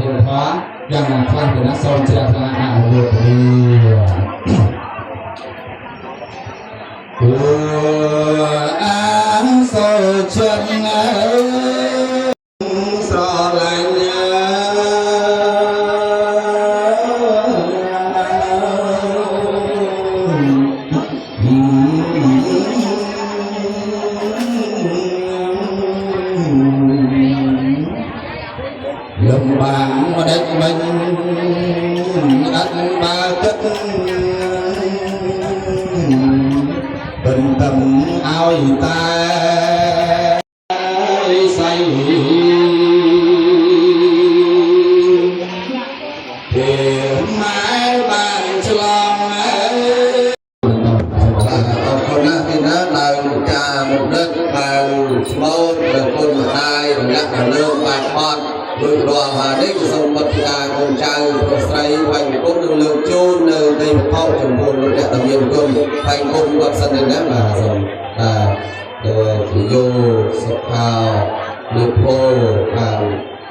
หินท้อยังคลั่งเป็นนักโซนเจ้าพระอาวุธดีอาโซเชิงสลายลมบางมาเด็กมันอัดมาตึกเป็นตำเอาตาใส่เพียงไม้บานฉลองคนนั้นที่นั้นเราจะมุดเด็กมาสมองเป็นคนมาได้ระยะเรื่องบางปอนโดยรวมมาได้สมบัติการของเจ้าตัวใส่ไว้ก็ดึงเลือกจูนในพ่อจมพูนระยะตะเมียนกุมไทยกุมก็เสนอนั้นมาสมที่โยสภาเลือกโพ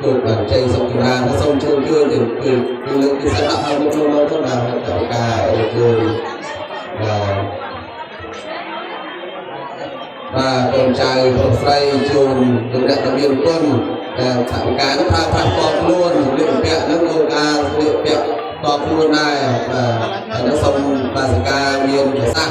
ลูกแบบใจสมบูรณ์ถ้าสมช่วยช่วยถึงคือเลือกที่สนับสนุนเราต้องมาจับกายคือคนใจคนใส่จูนระยะตะเมียนกุมสามการพาพาตอบล้วนเรื่องเปียนักโลกาเรื่องเปียตอบล้วนได้นักสมภาษการเรียนภาษา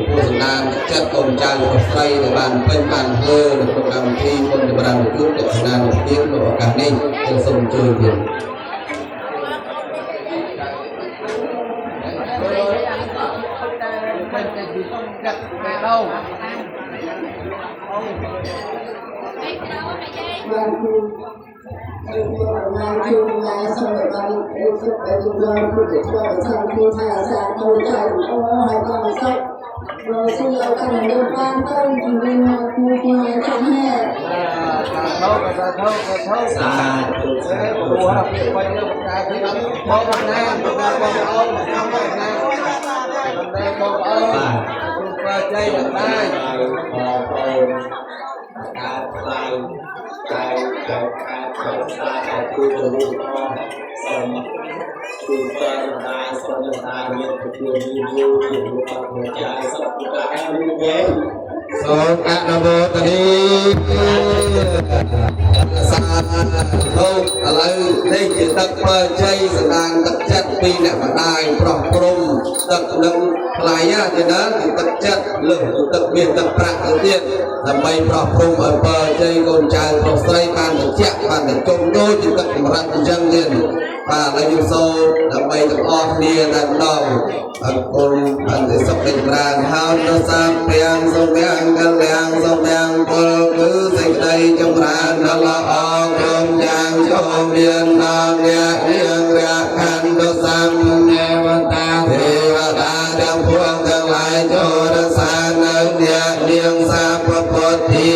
ผู้สนานจัดกองใจคนใส่ในบ้านเป็นบ้านเพื่อในโปรแกรมที่คนในบ้านยุทธสนานเทียบในโอกาสนี้จะส่งช่วยเรียนงานคืองานสมัยวันสุดแต่จุดยอดคือจุดยอดทางที่ทางสารโดยใจเพราะว่าหายความสับเราซึ่งเรากันเดินบ้านต้นถึงเป็นงานคู่ที่งานทำให้สาธุสาธุตัวไปเรื่องการที่เราพบกันนะพบกันพบกันเอาทำกันนะทำได้พบเอาคุณพระใจได้ขอพรการพลังการสาธุลูกพ่อสมคุณพระตาสมตาเมียผู้ที่มีอยู่ที่รู้ความหัวใจสัพพะแอมเย็นโสกะนโมตนีสาธุอะไรได้จิตตักเปิดใจสนานตักจัดปีเนี่ยมาได้ปลอบปรุงตักนึงพลายาจะนั้นตักจัดเรื่องตักเมียนตักประเทียนทำไมปลอบปรุงเปิดใจคนใจปลอบใส่การเจ็บการจมโดยจิตตักรันจังเรียนป่าลายุโซทำไมต้องออกเนียดันดองอันคนอันที่สำเร็จการหาโนสามเพียงสมเพียงกันเลียงสมเพียงพลคือสิ่งใดจงรันละละออกลงอย่างชมเรียนนองเรียเรียงเรียขันโนสามเนวันตาเทวดาทั้งพวงทั้งหลายโจรสารนันเนียเรียงสาพระพุทธิ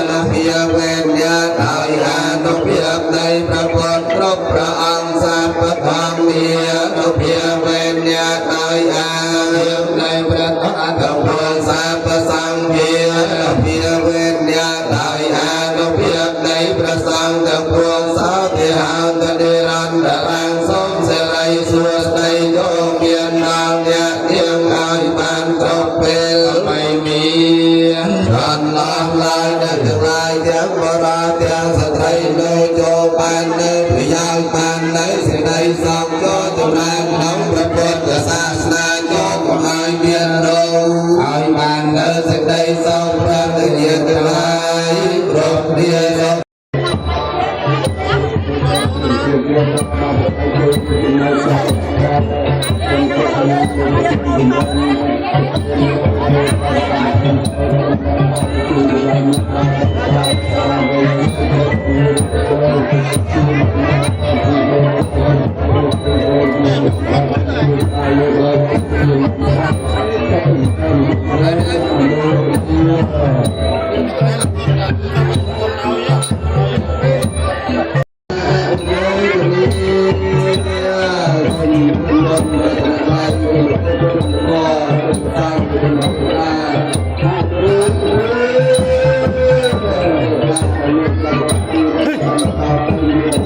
ละเพียงเวนญาตายหานุเพียงในพระพุทธครบพระองค์สัพพะธรรมเมียนุเพียงเวนญาตายหาในพระธรรมทั้งปวงสัพพะสังเพียเพียงเวนญาตายหานุเพียงในพระสังฆทั้งปวงสาวเทหาตเดรันดารังสมเสไรสุดในโยเมียนนางเนี่ยเทียงอายมันจบเป็นไม่มีรันลามลายดังลายเทียงวราเทียงสไตรโลโจปันในพยางปันในสิในสองโจตุนางน้องพระพุทธศาสนาโจกอายเมียนโรอายมันในสิในสองพระเทียงลายรบเรียน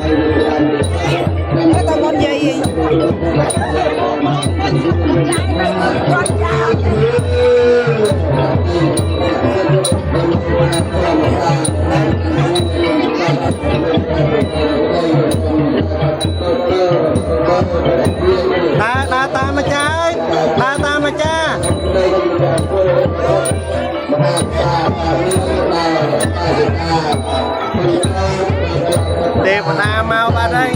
Hey! ta mà cha ta mà cha đẹp mà mau ba đây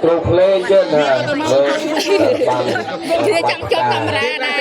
trục lên trên là Dia chẳng chốt camera này.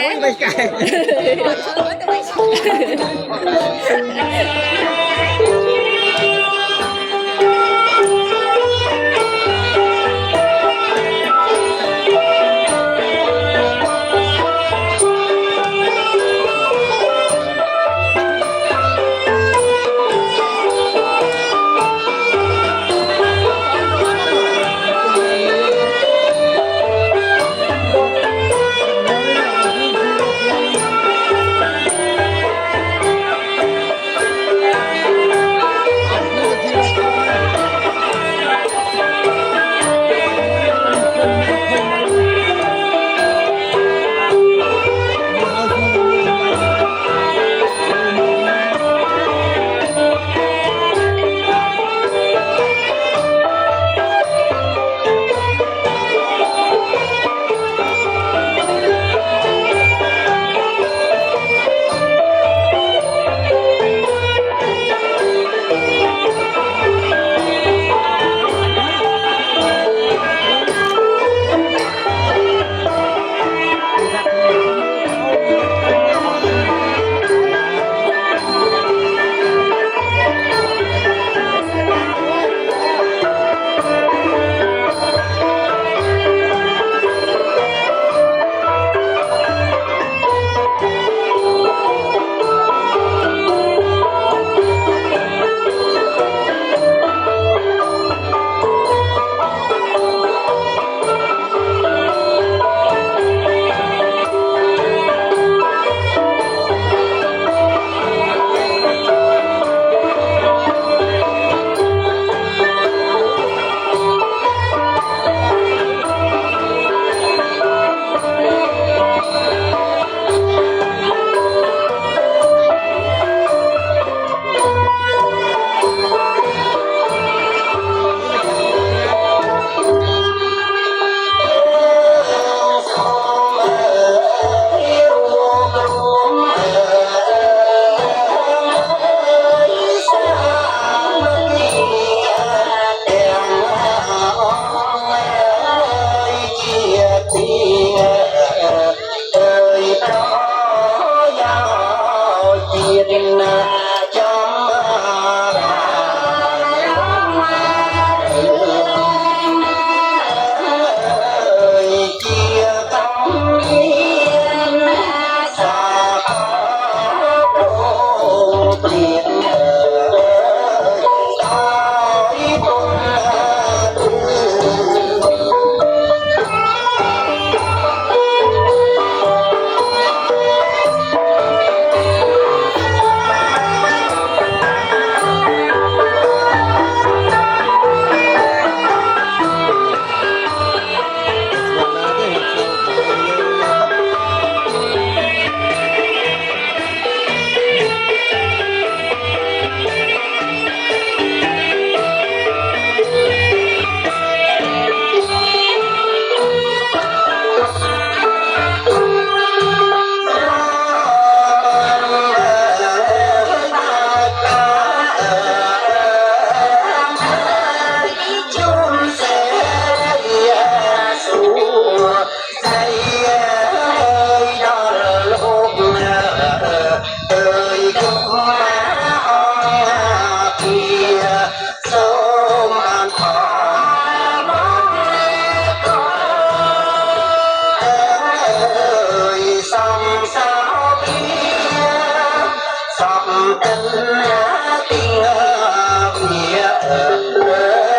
Hãy subscribe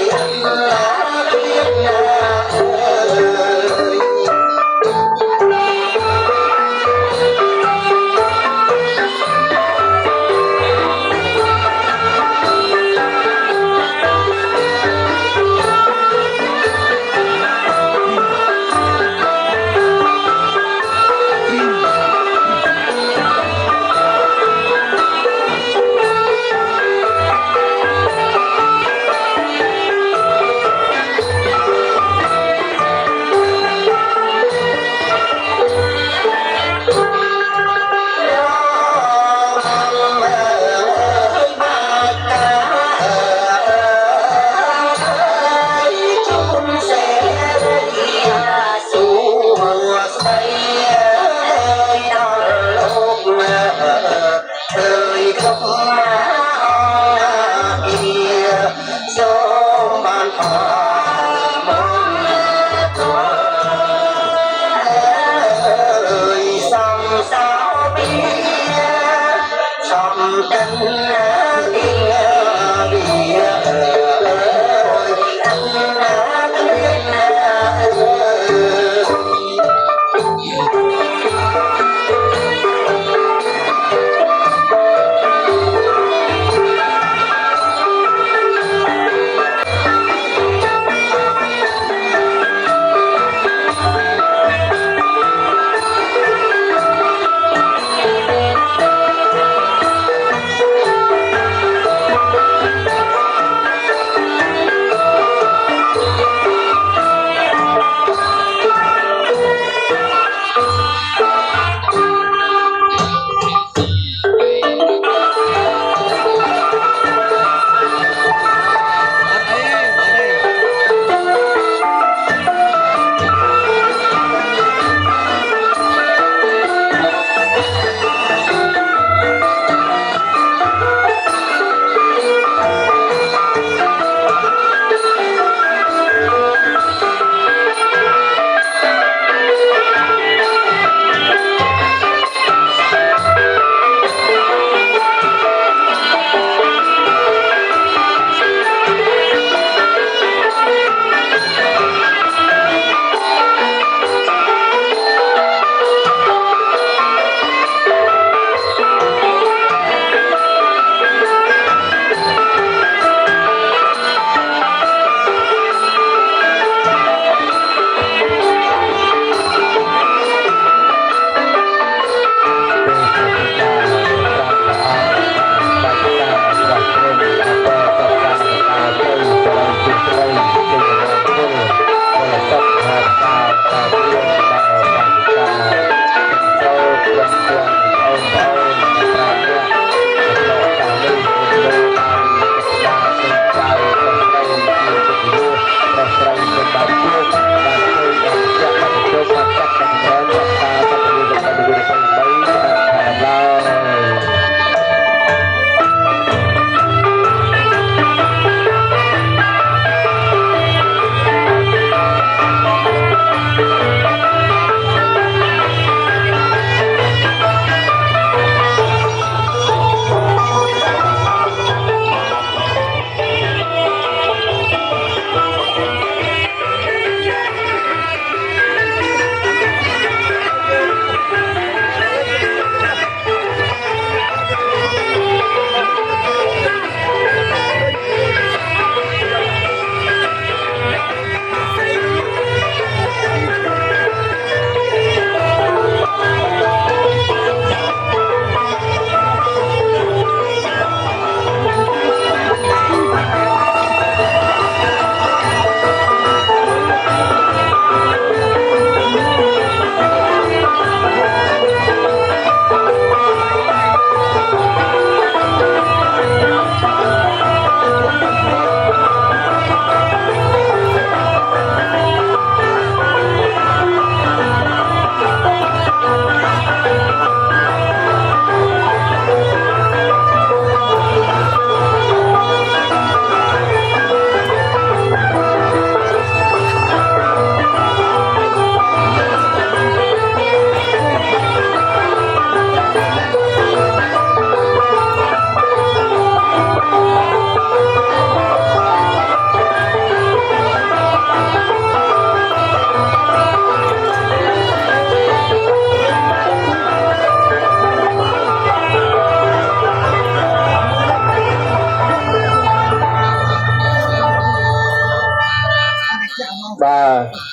cho kênh Ghiền Mì Gõ để không bỏ lỡ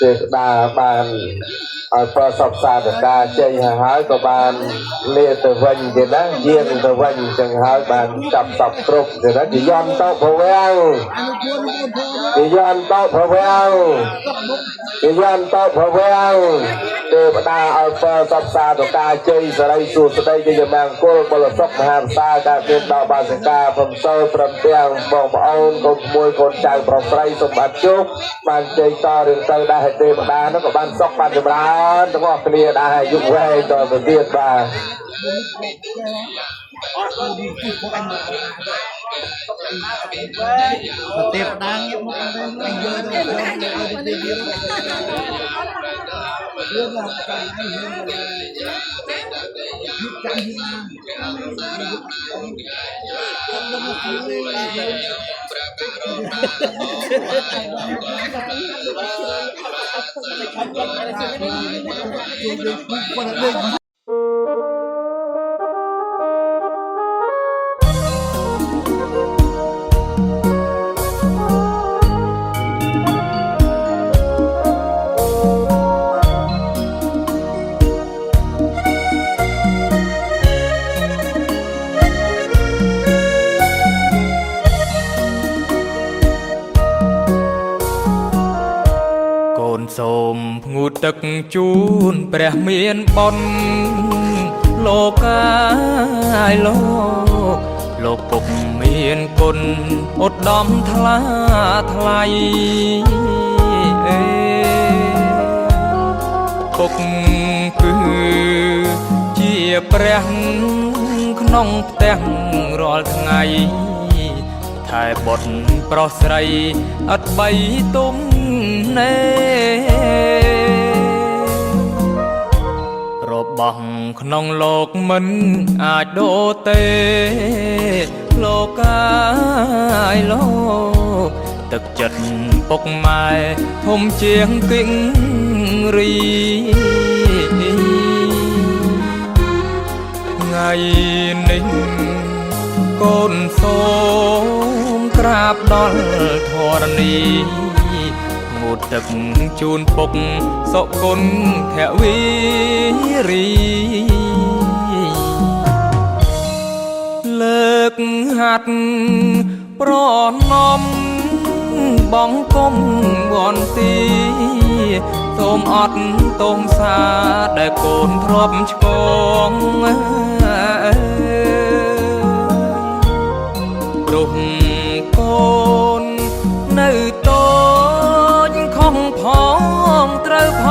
ទេវតាបានឲ្យប្រសពសាធការចេញហើយក៏បានលាទៅវិញទៀតណាយាងទៅវិញអញ្ចឹងហើយបានចាប់សពគ្រប់ទៀតណាជាយន្តទៅប្រវាំងជាយន្តទៅប្រវាំងជាយន្តទៅប្រវាំងទេវតាឲ្យប្រសពសាធការជ័យសរិសួស្ដីជាមង្គលបលសុខមហាសាការមានដល់បាសិកាព្រមសូលព្រមទាំងបងប្អូនកូនក្មួយកូនចៅប្រុសស្រីសម្បត្តិជោគបានជ័យតរឿងទៅដែរទេវតានោះក៏បានសុខបានចម្រើនទាំងអស់គ្នាដែរយុវវ័យតទៅទៀតបាទទេវតាងាកមកវិញយកទៅសូមផ្ងូតទឹកជូនព្រះមានបុណ្យលោកកាយលោកពុកមានគុណឧត្តមថ្លាថ្លៃពុកគឺជាព្រះក្នុងផ្ទះរាល់ថ្ងៃថែបុត្រប្រុសស្រីអត់បីទុំណែរបស់ក្នុងលោកមិនអាចដូរទេលោកកាយលោកទឹកចិត្តពុកម៉ែធំជាងគិងរីថ្ងៃនេះកូនសូមក្រាបដល់ធរណីងូតទឹកជូនពុកសុគន្ធភវីរីលើកហាត់ប្រណំបងគុំវន្ទីសូមអត់ទងសាដែលកូនធ្លាប់ឆ្កងព្រោះកូននៅតូចខំផងត្រូវផ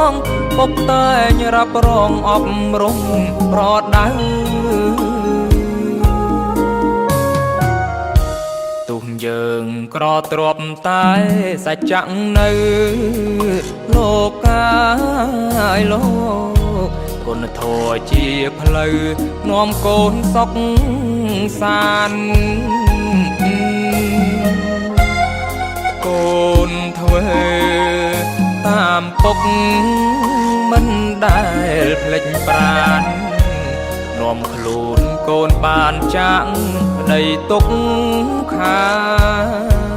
ងពុកតែងរ៉ាប់រងអប់រំប្រដៅទុំយើងក្រទ្របតែសច្ចៈនៅលោកកាយលោកគុណធម៌ជាផ្លូវនាំកូនសុខសាន្តកូនធ្វើតាមពុកមិនដែលភ្លេចប្រាណនាំខ្លួនកូនបានចាក់ដីទុកខា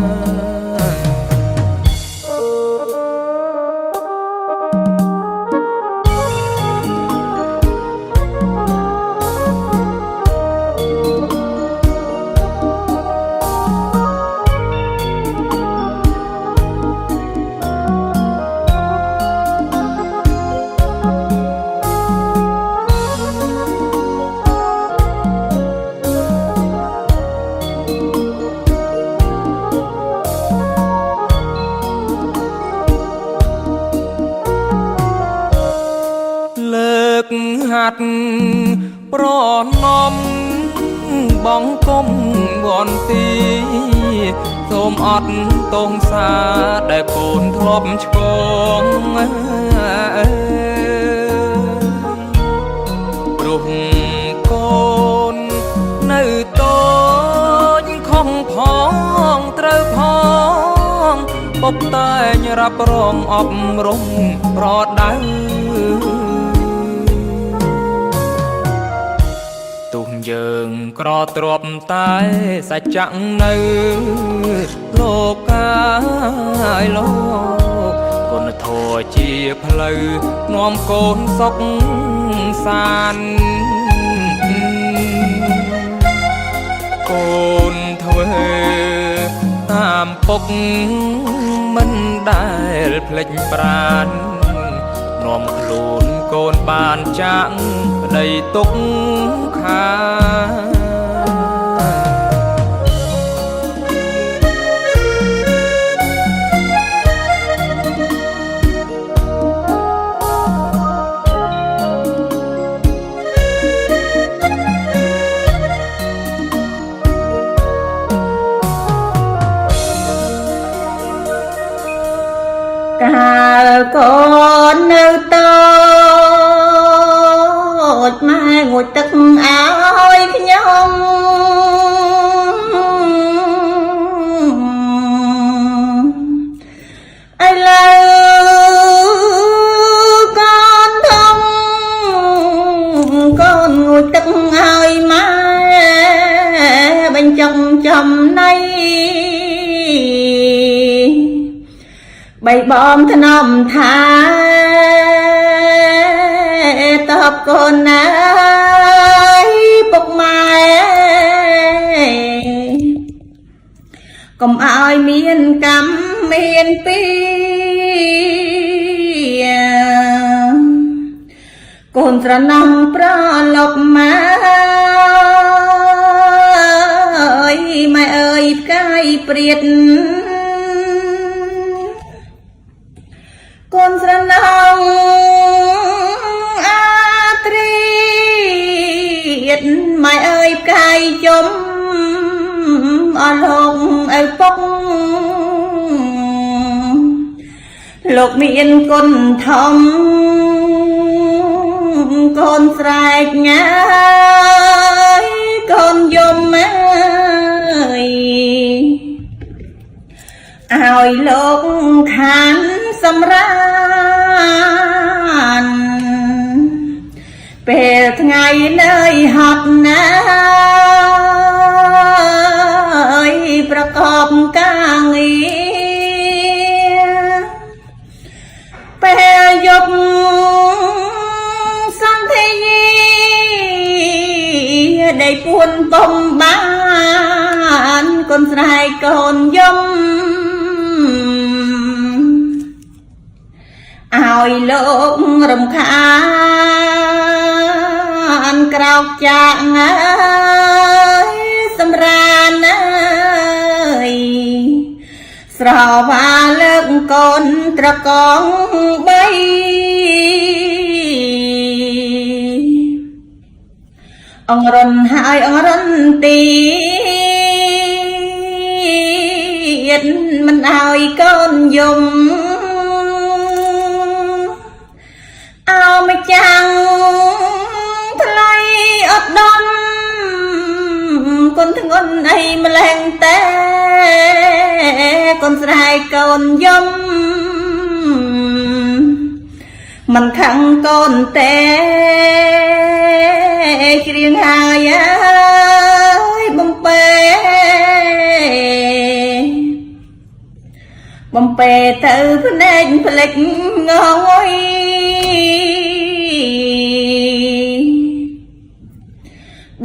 ហាត់ប្រណំបងគុំវន្ទីសូមអត់ទងសាដែលកូនធ្លាប់ឆ្កងព្រោះកូននៅតូចខំផងត្រូវផងពុកតែងរ៉ាប់រងអប់រំប្រដៅយើងក្រទ្របតែសច្ចៈនៅលោកកាយលោកគុ គុណធម៌ជាផ្លូវនាំកូនសុខសាន្តកូនធ្វើតាមពុកមិនដែលភ្លេចប្រាណនាំខ្លួនកូនបានចាក់ប្តីទុកខាកាលកូននៅតូចម៉ែងូតទឹកឲ្យខ្ញុំឥឡូវកូនធំកូនងូតទឹកឲ្យម៉ែបញ្ចុងចំណៃបីបងធ្នមថាតបកូនណាយពុកម៉ែកុំឲ្យមានកម្មមានពីកូនស្រណំប្រលប់មកម៉ែអើយផ្កាយព្រាតកូនស្រណងអាត្រីតម៉ែអើយផ្កាយជុំអរហងឪពុកលោកមានគុណធំកូនស្រែកញ៉ាយកូនយំអើយឲ្យលោកខានសម្រានពេលថ្ងៃនៅហត់ណាយប្រកបការងារពេលយប់សន្ធាได้ពួនបំបានកូនស្រែកកូនយំឲ្យលោករំខានក្រោកចាក់អើយសម្រានអើយស្រវាលើកកូនត្រកងបីអងរនហើយអងរនទៀតមិនឲ្យកូនយំអោម្ចាំងថ្លៃអត់ដំកូនធ្ងន់អីម្លែងតែកូនស្រែកកូនយំមិនខឹងកូនទេច្រៀងហើយអើយបំពេទៅភ្នែកភ្លេចងងុយ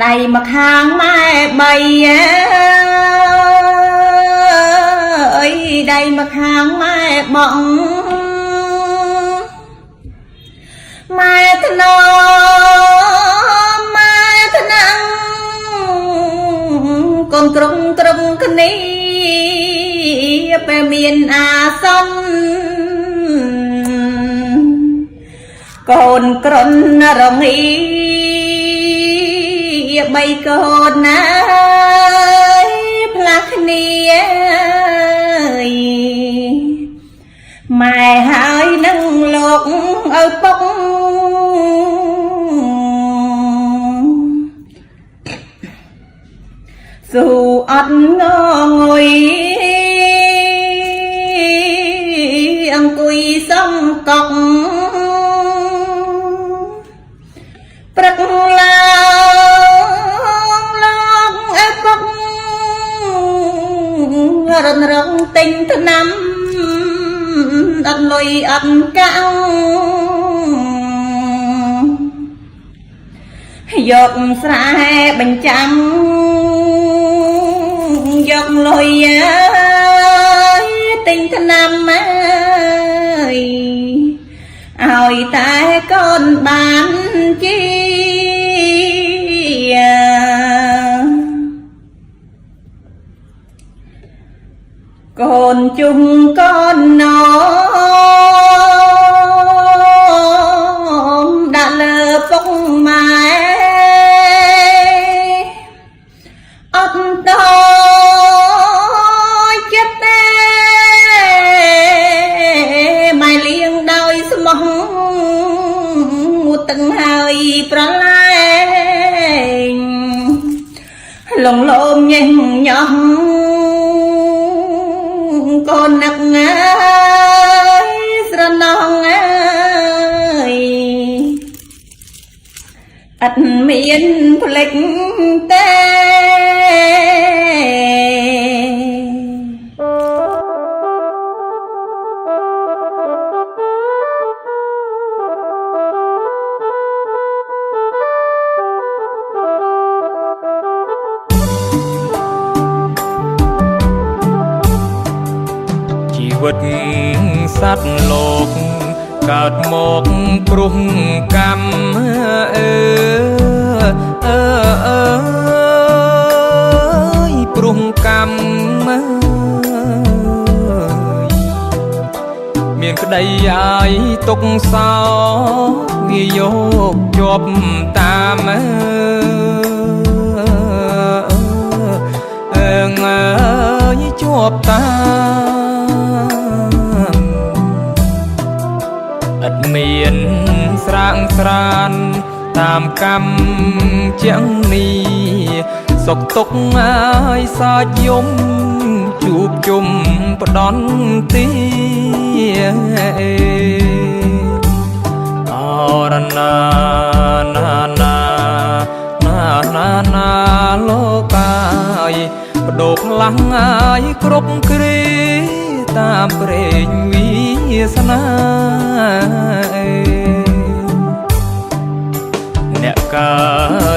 ដៃមកខាងម៉ែបីអើយដៃមកខាងម៉ែបងម៉ែធ្នមម៉ែថ្នាំងកូនក្រុមគ្នាពេលមានអាសន្នកូនក្រនរងីបីកូនណាផ្លាស់គ្នាម៉ែហើយនឹងលោកឪពុកស៊ូអត់ងងុយអង្គុយសំកក់ព្រឹកឡើងលោកឪពុករនរងទិញថ្នាំអត់ លុយអត់កាំងយកស្រែបញ្ចាំយកលុយទិញថ្នាំឲ្យតែកូនបានជាកូនជុំកូនណោមដាក់លើពុកម៉ែអត់តចិត្តទេម៉ែលៀងដោយស្មោះមួយទឹកហើយប្រឡែងលងលោមញ៉េះញ៉ោះកូននឹកស្រណងអត់មានផ្លេចទេវិតសត្វលោកកើតមកព្រោះកម្មព្រោះកម្មមានក្តីអាយទុកសោវាយកជាប់តាមជាប់តាមអត់មានស្រាងស្រានតាមកម្មជាងនេះសុខទុក្ខហើយសាច់យំជួបជុំផ្ដន់ទីអរណាណាណាណាណាណាលោកអាយបដូរផ្លាំងហើយគ្រប់គ្រាតាមព្រេងវាសនាអ្នកកើ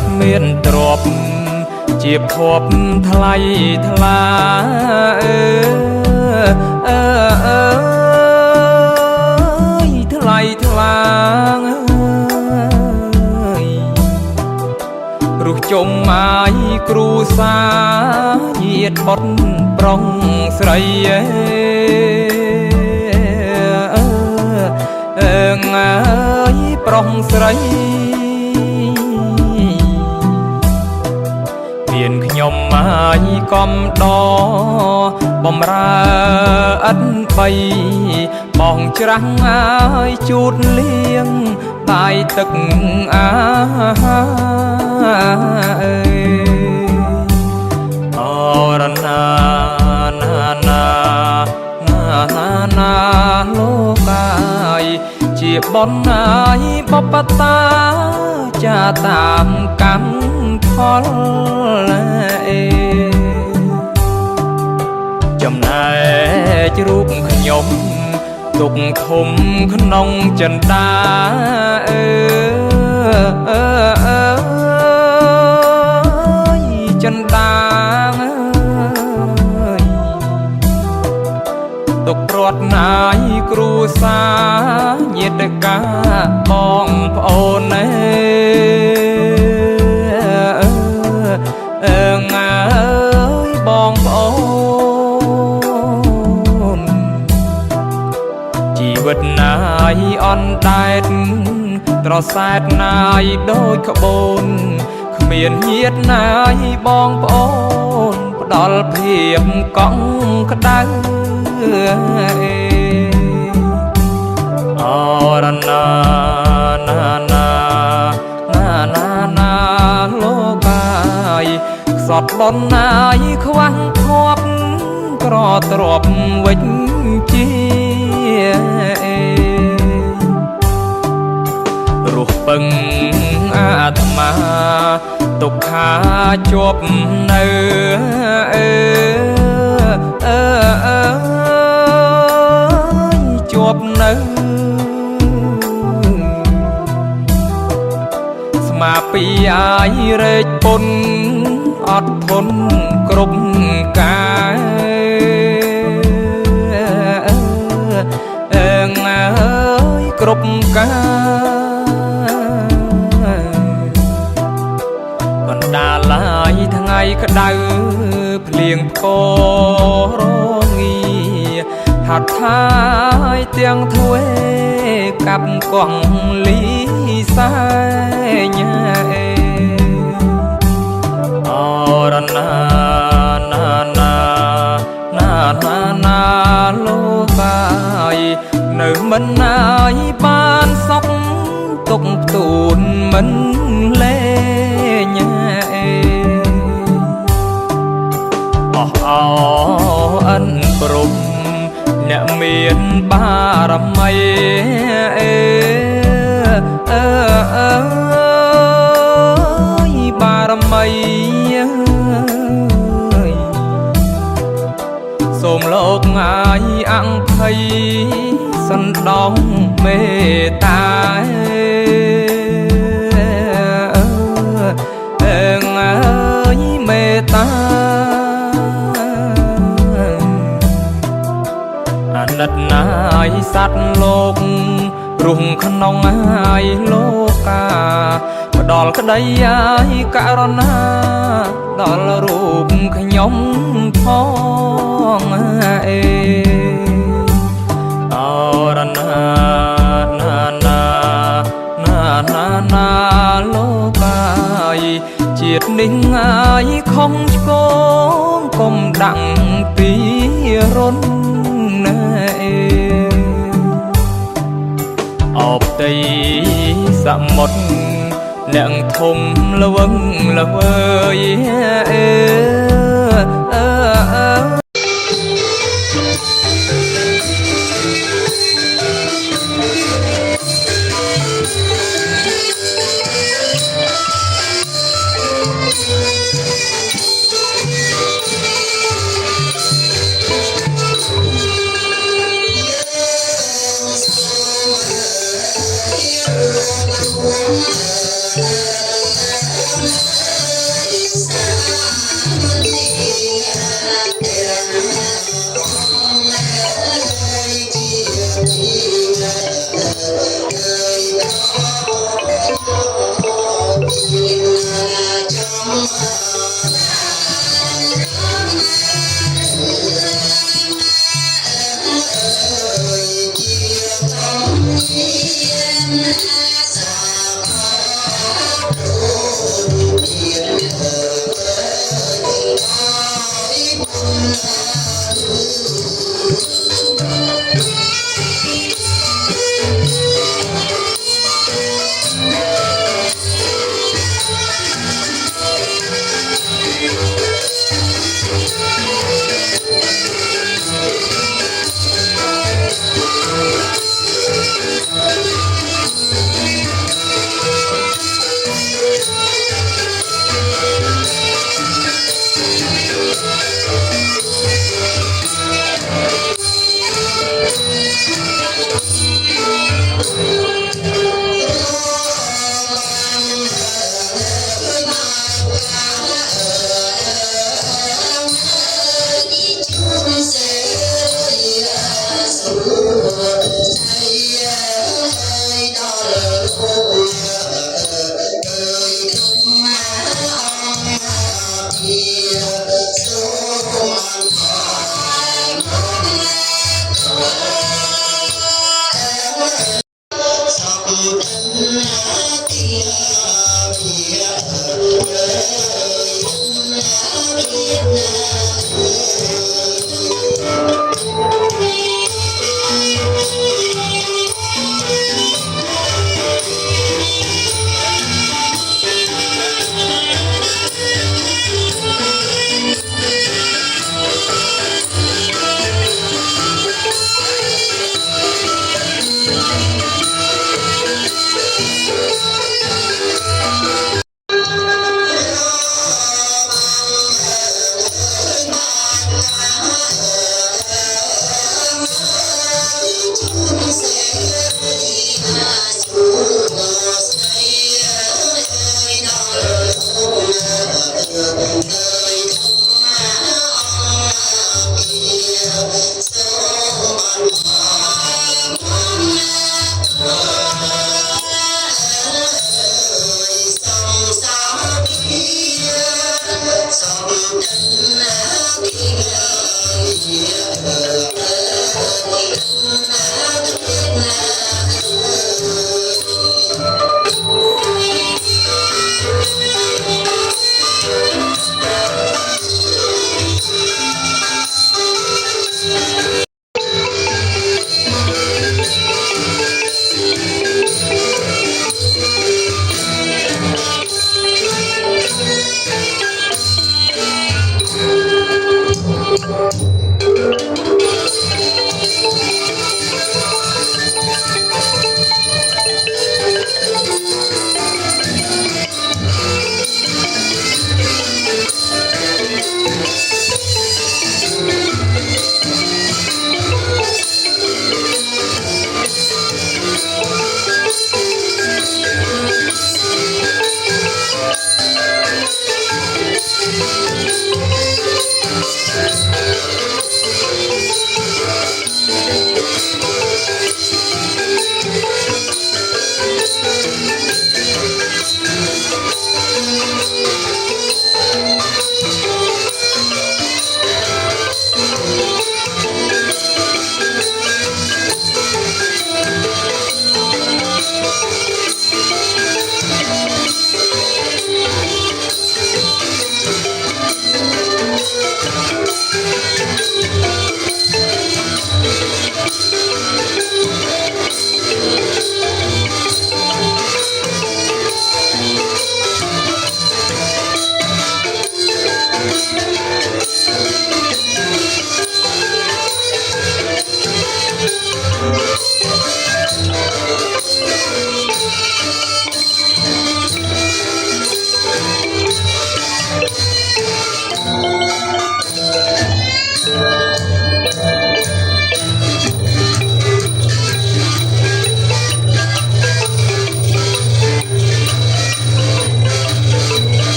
តមានទ្រព្យជាភពថ្លៃថ្លាថ្លៃថ្លារុះជុំអាយគ្រូសាញាតិបុត្រប្រុងស្រីប្រុងស្រីមានខ្ញុំហើយកំដបំរើឥតបីបងច្រាំងហើយជូតលៀងបាយទឹកអាហារអរណាណាណាណាណាណាលោកអាយជាបុណ្យអាយបបតាចាតាមកម្មផលចំណែករូបខ្ញុំទុកធំក្នុងចិន្តាចិន្តាទុកព្រាត់ណាយគ្រួសារញាតិកាបងប្អូនបងប្អូនជីវិតណាយអន់ដែតត្រសែតណាយដូចក្បូនគ្មានញាតិណាយបងប្អូនផ្ដល់ភាពកង់ក្ដៅអរណាណាណាណាណាណាលោកអាយខ្សត់បនណាយខ្វាំងខប់ក្រទ្របវិញជារស់ពឹងអាត្មាទុក្ខាជាប់នៅជាប់ ពីអាយរែកពុនអត់ធន់គ្រប់កាយអើងអើយគ្រប់កាយកណ្ដាលឡាយថ្ងៃក្តៅភ្លៀងផ្គររងាហាត់ថាយទាំងធ្វេកាប់កងលីសែញ៉ែអរណាណាណាណាណាណាលោកអាយនៅមិនណាយបានសុខទុកទូនមិនលេងអស់អអិនព្រំអ្នកមានបារមីបារមីសូមលោកងាយអង្គភ័យសណ្ដោងមេត្តាអើងអើយមេត្តាអាណិតណាយសត្វលោករុងក្នុងអាយលោកកាផ្ដល់ក្តីអាយករណាដល់រូបខ្ញុំផងអេអរណាណាណាណាណាណាលោកអាយជាតិនេះអាយខំឆ្កងកុំដាក់ពីរុនអបតីសមុទ្រអ្នកធំល្វឹងល្វើយ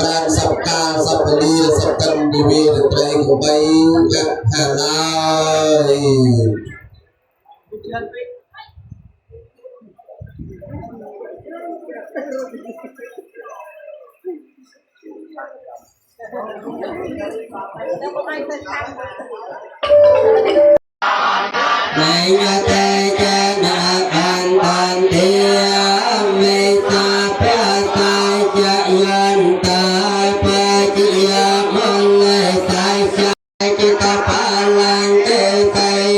ban sắp ca sắp lia sắp tâm đi về được đây của bay các hàng ơi này nhà tê cha na ban ban thia mê ta pya ta cha yan ta pa chi ya mong lê tai cha kita palang te tai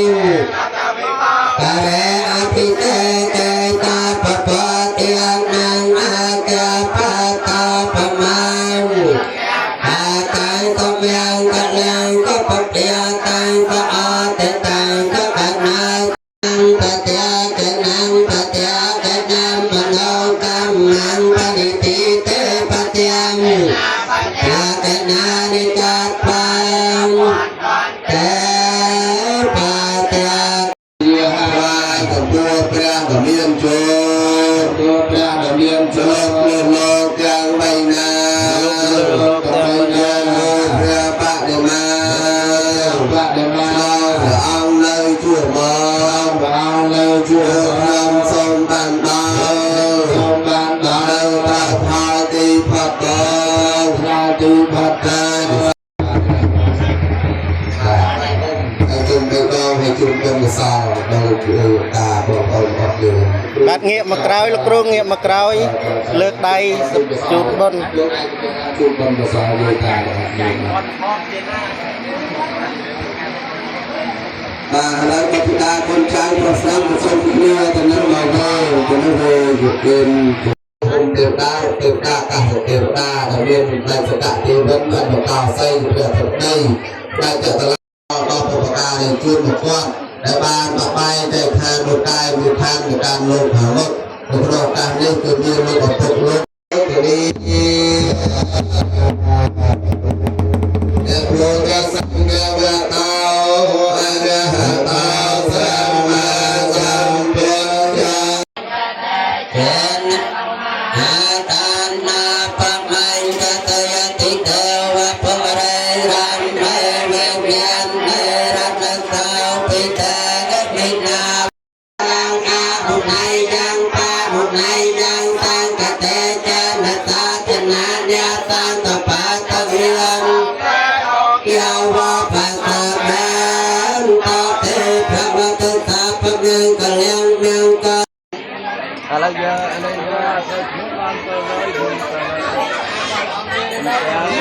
kare api te te ta pa pa tiang nang aga pa ta pa man ទីផាត់កាយហើយជុំទៅដល់ហើយជុំទៅម្សៅដល់គឺតាបងប្អូនអត់យល់ បាទងាកមកក្រោយលោកគ្រូងាកមកក្រោយលើកដៃជូតបុណ្យ ជុំទៅម្សៅលើតាអត់យល់បាទឥឡូវបព្វតាកូនចៅប្រស្នាមសូមគ្នាទៅនឹងមកទៅនឹងយកគេទេវតាកាសទេវតាដែលមានតែសកទេវិនអនុកោស័យព្រះធម្មដីដែលចតដល់បព្វតានៃជួនមកគាត់ដែលបានបបាយតែខាងលោកកាយមួយខាងនៃការលោកខាងលោកក្នុងឱកាសនេះគឺមានលោកឪពុកលោកទៅនេះព្រះជាសង្ឃវតោអរហតោសម្មាសម្ពុទ្ធ ឥឡូវយកអានេះយកទៅបានទៅហើយ